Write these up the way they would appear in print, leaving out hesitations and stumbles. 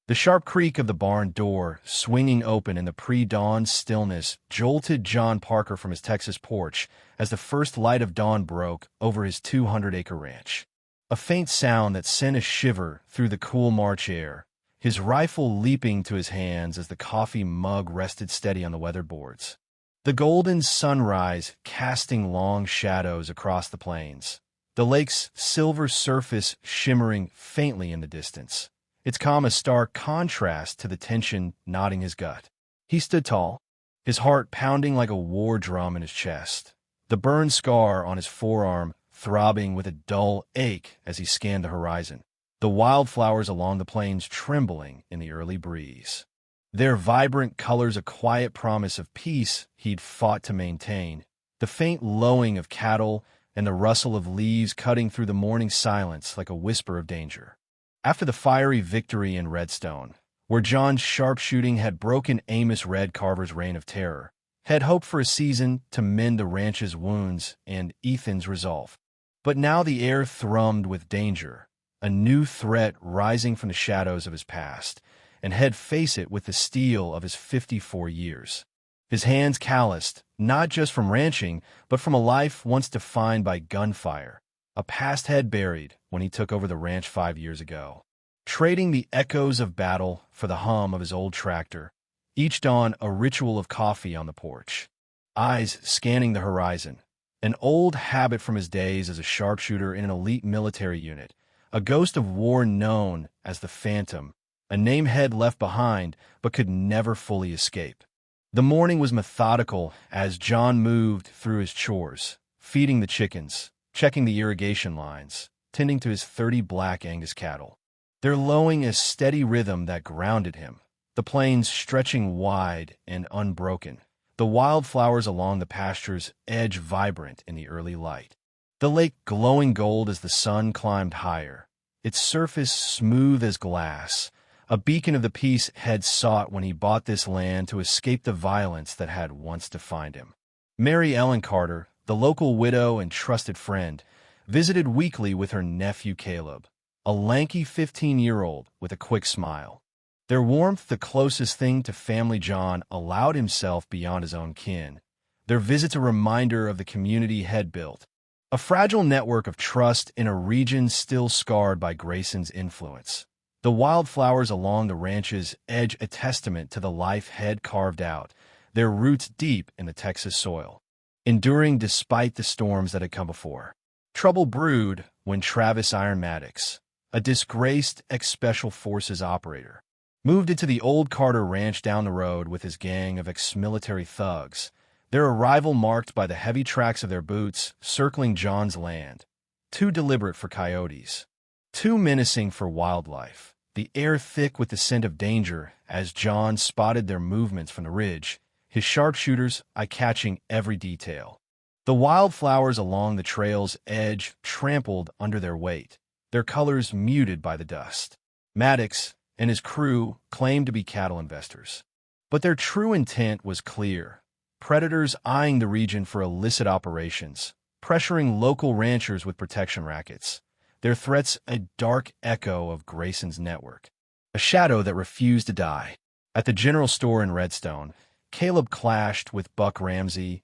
The sharp creak of the barn door, swinging open in the pre-dawn stillness, jolted John Parker from his Texas porch as the first light of dawn broke over his 200-acre ranch. A faint sound that sent a shiver through the cool March air, his rifle leaping to his hands as the coffee mug rested steady on the weatherboards. The golden sunrise casting long shadows across the plains, the lake's silver surface shimmering faintly in the distance, its calm a stark contrast to the tension knotting his gut. He stood tall, his heart pounding like a war drum in his chest, the burn scar on his forearm throbbing with a dull ache as he scanned the horizon, the wildflowers along the plains trembling in the early breeze. Their vibrant colors a quiet promise of peace he'd fought to maintain, the faint lowing of cattle and the rustle of leaves cutting through the morning silence like a whisper of danger. After the fiery victory in Redstone, where John's sharpshooting had broken Amos Red Carver's reign of terror, had hoped for a season to mend the ranch's wounds and Ethan's resolve. But now the air thrummed with danger, a new threat rising from the shadows of his past, and he'd face it with the steel of his 54 years. His hands calloused, not just from ranching, but from a life once defined by gunfire, a past head buried when he took over the ranch 5 years ago. Trading the echoes of battle for the hum of his old tractor, each dawn a ritual of coffee on the porch, eyes scanning the horizon, an old habit from his days as a sharpshooter in an elite military unit, a ghost of war known as the Phantom, a name he'd left behind but could never fully escape. The morning was methodical as John moved through his chores, feeding the chickens, checking the irrigation lines, tending to his 30 black Angus cattle. Their lowing a steady rhythm that grounded him, the plains stretching wide and unbroken, the wildflowers along the pasture's edge vibrant in the early light. The lake glowing gold as the sun climbed higher, its surface smooth as glass, a beacon of the peace he'd sought when he bought this land to escape the violence that had once defined him. Mary Ellen Carter, the local widow and trusted friend, visited weekly with her nephew Caleb, a lanky 15-year-old with a quick smile. Their warmth the closest thing to family John allowed himself beyond his own kin, their visits a reminder of the community he'd built, a fragile network of trust in a region still scarred by Grayson's influence. The wildflowers along the ranch's edge a testament to the life he'd carved out, their roots deep in the Texas soil, enduring despite the storms that had come before. Trouble brewed when Travis Iron Maddox, a disgraced ex-Special Forces operator, moved into the old Carter Ranch down the road with his gang of ex-military thugs, their arrival marked by the heavy tracks of their boots circling John's land, too deliberate for coyotes, too menacing for wildlife, the air thick with the scent of danger as John spotted their movements from the ridge, his sharpshooters eye-catching every detail. The wildflowers along the trail's edge trampled under their weight, their colors muted by the dust. Maddox and his crew claimed to be cattle investors, but their true intent was clear. Predators eyeing the region for illicit operations, pressuring local ranchers with protection rackets, their threats a dark echo of Grayson's network, a shadow that refused to die. At the general store in Redstone, Caleb clashed with Buck Ramsey,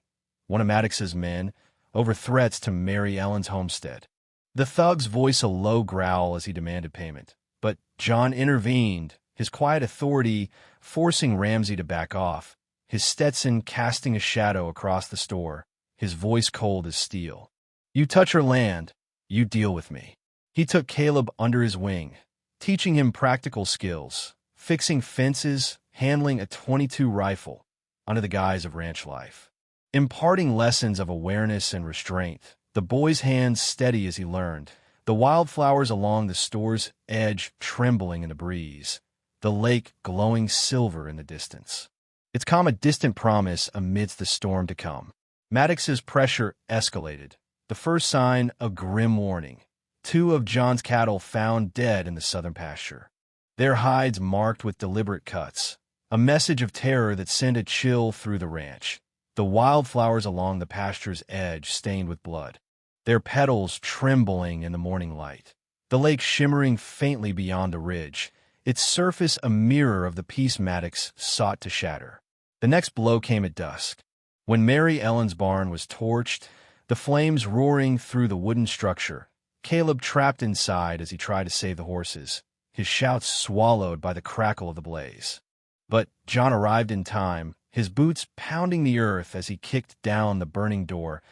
one of Maddox's men, over threats to Mary Ellen's homestead. The thug's voice a low growl as he demanded payment, but John intervened, his quiet authority forcing Ramsey to back off, his Stetson casting a shadow across the store, his voice cold as steel. "You touch her land, you deal with me." He took Caleb under his wing, teaching him practical skills, fixing fences, handling a .22 rifle, under the guise of ranch life. Imparting lessons of awareness and restraint, the boy's hands steady as he learned, the wildflowers along the store's edge trembling in the breeze, the lake glowing silver in the distance. Its calm a distant promise amidst the storm to come. Maddox's pressure escalated, the first sign a grim warning. 2 of John's cattle found dead in the southern pasture, their hides marked with deliberate cuts, a message of terror that sent a chill through the ranch. The wildflowers along the pasture's edge stained with blood, their petals trembling in the morning light. The lake shimmering faintly beyond the ridge, its surface a mirror of the peace Maddox sought to shatter. The next blow came at dusk. When Mary Ellen's barn was torched, the flames roaring through the wooden structure, Caleb trapped inside as he tried to save the horses, his shouts swallowed by the crackle of the blaze. But John arrived in time, his boots pounding the earth as he kicked down the burning door,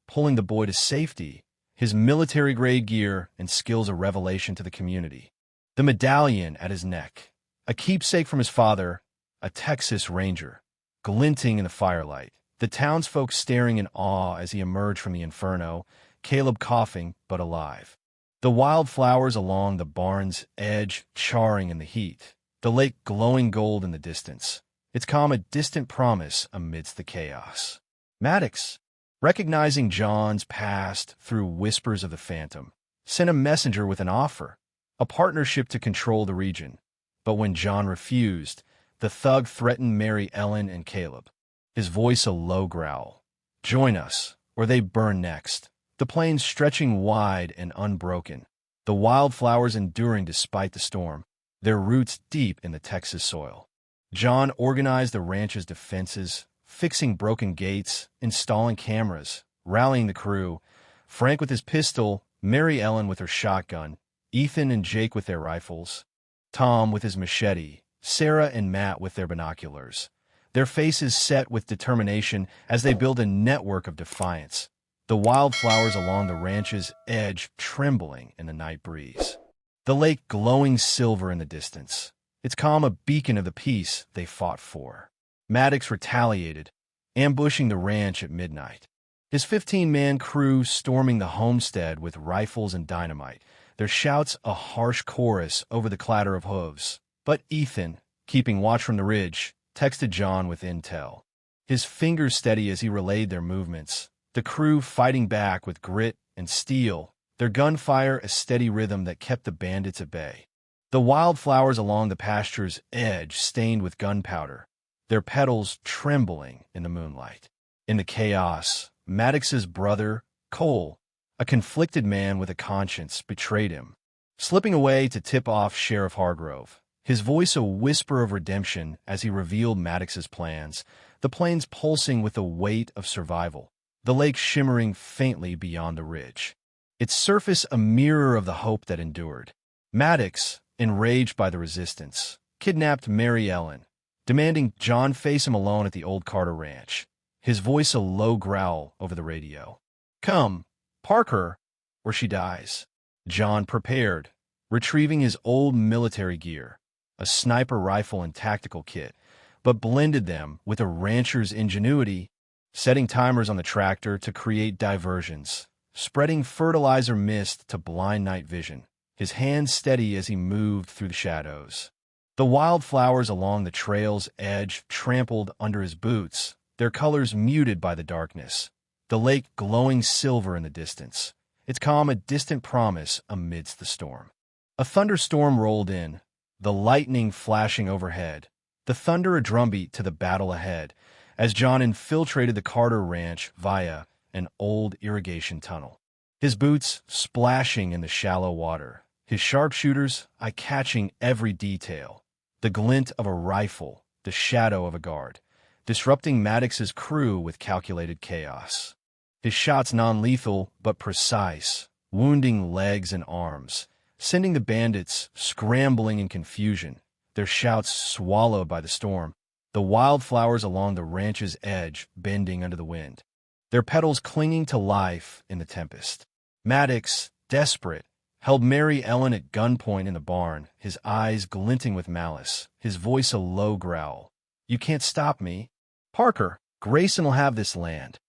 pulling the boy to safety, his military-grade gear and skills a revelation to the community. The medallion at his neck, a keepsake from his father, a Texas Ranger, glinting in the firelight, the townsfolk staring in awe as he emerged from the inferno, Caleb coughing but alive. The wildflowers along the barn's edge charring in the heat, the lake glowing gold in the distance, its calm a distant promise amidst the chaos. Maddox, recognizing John's past through whispers of the phantom, sent a messenger with an offer, a partnership to control the region. But when John refused, the thug threatened Mary Ellen and Caleb, his voice a low growl. "Join us, or they burn next." The plains stretching wide and unbroken, the wildflowers enduring despite the storm, their roots deep in the Texas soil. John organized the ranch's defenses, fixing broken gates, installing cameras, rallying the crew, Frank with his pistol, Mary Ellen with her shotgun, Ethan and Jake with their rifles, Tom with his machete, Sarah and Matt with their binoculars, their faces set with determination as they build a network of defiance, the wildflowers along the ranch's edge trembling in the night breeze, the lake glowing silver in the distance, its calm a beacon of the peace they fought for. Maddox retaliated, ambushing the ranch at midnight, his 15-man crew storming the homestead with rifles and dynamite, their shouts a harsh chorus over the clatter of hooves. But Ethan, keeping watch from the ridge, texted John with intel, his fingers steady as he relayed their movements, the crew fighting back with grit and steel, their gunfire a steady rhythm that kept the bandits at bay. The wildflowers along the pasture's edge stained with gunpowder, their petals trembling in the moonlight. In the chaos, Maddox's brother, Cole, a conflicted man with a conscience, betrayed him, slipping away to tip off Sheriff Hargrove, his voice a whisper of redemption as he revealed Maddox's plans, the plains pulsing with the weight of survival, the lake shimmering faintly beyond the ridge, its surface a mirror of the hope that endured. Maddox, enraged by the resistance, kidnapped Mary Ellen, demanding John face him alone at the old Carter Ranch, his voice a low growl over the radio. "Come, Parker, or she dies." John prepared, retrieving his old military gear, a sniper rifle and tactical kit, but blended them with a rancher's ingenuity, setting timers on the tractor to create diversions, spreading fertilizer mist to blind night vision, his hands steady as he moved through the shadows. The wildflowers along the trail's edge trampled under his boots, their colors muted by the darkness, the lake glowing silver in the distance, its calm a distant promise amidst the storm. A thunderstorm rolled in, the lightning flashing overhead, the thunder a drumbeat to the battle ahead, as John infiltrated the Carter Ranch via an old irrigation tunnel, his boots splashing in the shallow water, his sharpshooters eye-catching every detail, the glint of a rifle, the shadow of a guard, disrupting Maddox's crew with calculated chaos. His shots non-lethal but precise, wounding legs and arms, sending the bandits scrambling in confusion, their shouts swallowed by the storm, the wildflowers along the ranch's edge bending under the wind, their petals clinging to life in the tempest. Maddox, desperate, held Mary Ellen at gunpoint in the barn, his eyes glinting with malice, his voice a low growl. "You can't stop me. Parker, Grayson will have this land."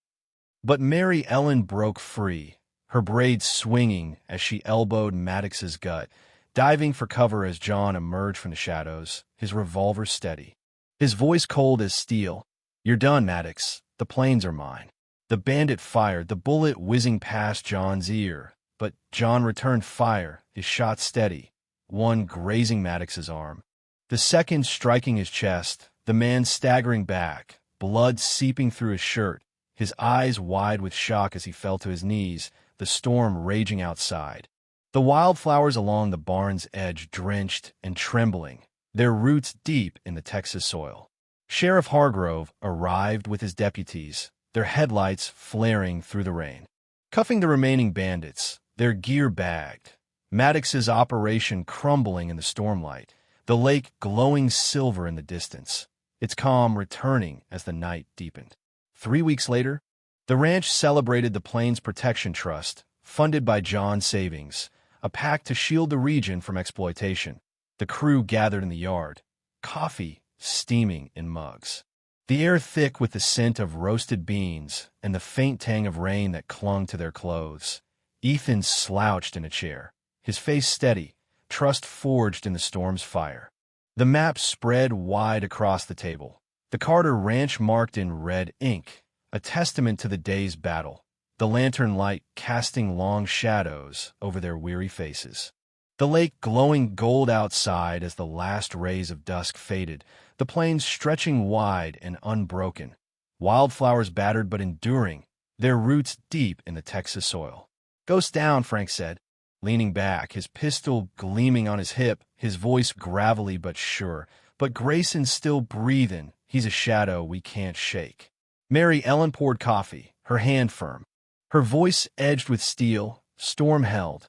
But Mary Ellen broke free, her braids swinging as she elbowed Maddox's gut, diving for cover as John emerged from the shadows, his revolver steady, his voice cold as steel. "You're done, Maddox. The plains are mine." The bandit fired, the bullet whizzing past John's ear, but John returned fire, his shot steady, one grazing Maddox's arm, the second striking his chest, the man staggering back, blood seeping through his shirt, his eyes wide with shock as he fell to his knees, the storm raging outside. The wildflowers along the barn's edge drenched and trembling, their roots deep in the Texas soil. Sheriff Hargrove arrived with his deputies, their headlights flaring through the rain. Cuffing the remaining bandits, their gear bagged, Maddox's operation crumbling in the stormlight, the lake glowing silver in the distance, its calm returning as the night deepened. 3 weeks later, the ranch celebrated the Plains Protection Trust, funded by John's savings, a pact to shield the region from exploitation. The crew gathered in the yard, coffee steaming in mugs. The air thick with the scent of roasted beans and the faint tang of rain that clung to their clothes. Ethan slouched in a chair, his face steady, trust forged in the storm's fire. The map spread wide across the table, the Carter Ranch marked in red ink, a testament to the day's battle, the lantern light casting long shadows over their weary faces. The lake glowing gold outside as the last rays of dusk faded, the plains stretching wide and unbroken, wildflowers battered but enduring, their roots deep in the Texas soil. "Ghost down," Frank said, leaning back, his pistol gleaming on his hip, his voice gravelly but sure. "But Grayson's still breathing. He's a shadow we can't shake." Mary Ellen poured coffee, her hand firm, her voice edged with steel. Storm held.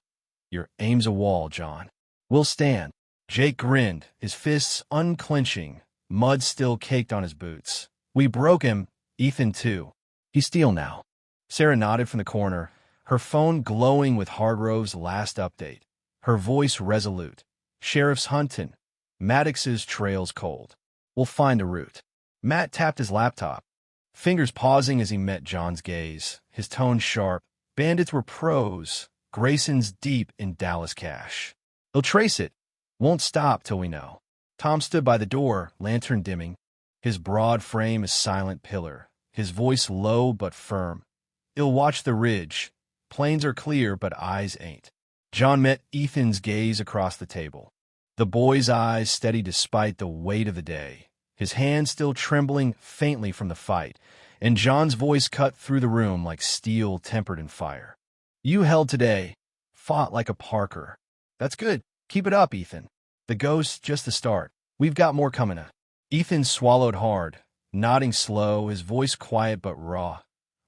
"Your aim's a wall, John. We'll stand." Jake grinned, his fists unclenching, mud still caked on his boots. "We broke him, Ethan too. He's steel now." Sarah nodded from the corner, her phone glowing with Hargrove's last update, her voice resolute. "Sheriff's hunting. Maddox's trail's cold. We'll find a route." Matt tapped his laptop, fingers pausing as he met John's gaze, his tone sharp. "Bandits were pros. Grayson's deep in Dallas cash. They'll trace it. Won't stop till we know." Tom stood by the door, lantern dimming, his broad frame a silent pillar, his voice low but firm. "You'll watch the ridge. Plains are clear, but eyes ain't." John met Ethan's gaze across the table, the boy's eyes steady despite the weight of the day, his hand still trembling faintly from the fight, and John's voice cut through the room like steel tempered in fire. "You held today. Fought like a Parker. That's good. Keep it up, Ethan. The ghost's just the start. We've got more coming up." Ethan swallowed hard, nodding slow, his voice quiet but raw.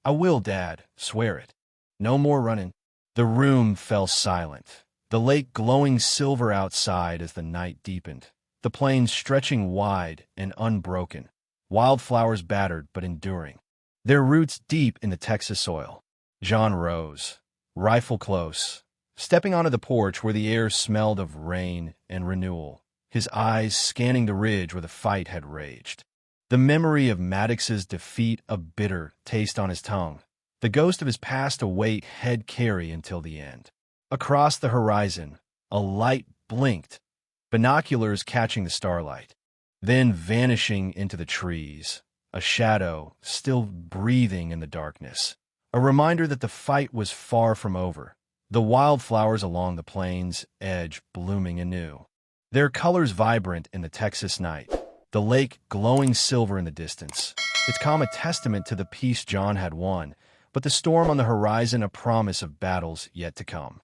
"I will, Dad. Swear it. No more running." The room fell silent, the lake glowing silver outside as the night deepened, the plains stretching wide and unbroken, wildflowers battered but enduring, their roots deep in the Texas soil. John rose, rifle close, stepping onto the porch where the air smelled of rain and renewal, his eyes scanning the ridge where the fight had raged. The memory of Maddox's defeat a bitter taste on his tongue, the ghost of his past await head carry until the end. Across the horizon, a light blinked, binoculars catching the starlight, then vanishing into the trees, a shadow still breathing in the darkness, a reminder that the fight was far from over, the wildflowers along the plains' edge blooming anew, their colors vibrant in the Texas night, the lake glowing silver in the distance, its calm a testament to the peace John had won, but the storm on the horizon a promise of battles yet to come.